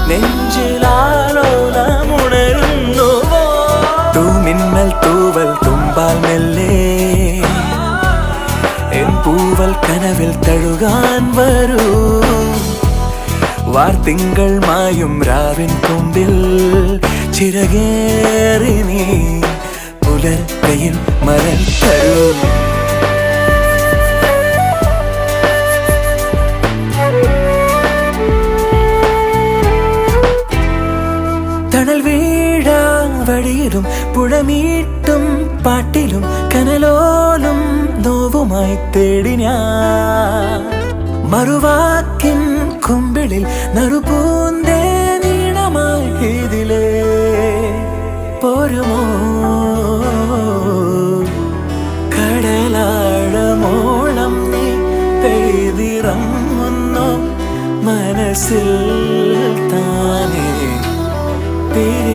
നെഞ്ചിലാലോലമുണരുന്നുവോ തൂമിന്നൽ തൂവൽ തുമ്പാൽ മെല്ലെ എൻ പൂവൽ കനവിൽ തഴുകാൻ വരൂ വാർത്തിങ്കൾ മായും രാവിൻ കൊമ്പിൽ ചിറകേറി നീ പുലർക്കയിൽ മരൽ തരൂ തണൽ വീഴാ വഴിയിലും പുഴമീട്ടും പാട്ടിലും കനലോലും നോവുമായി തേടി ഞാൻ മറുവാക്കിൻ കുമ്പിളിൽ നറുപൂന്തേ നീണമായി ഇതിലേ പോരുമോ കടലാഴമോളം നീ പെയ്തിറങ്ങുന്നു മനസ്സിൽ താനേ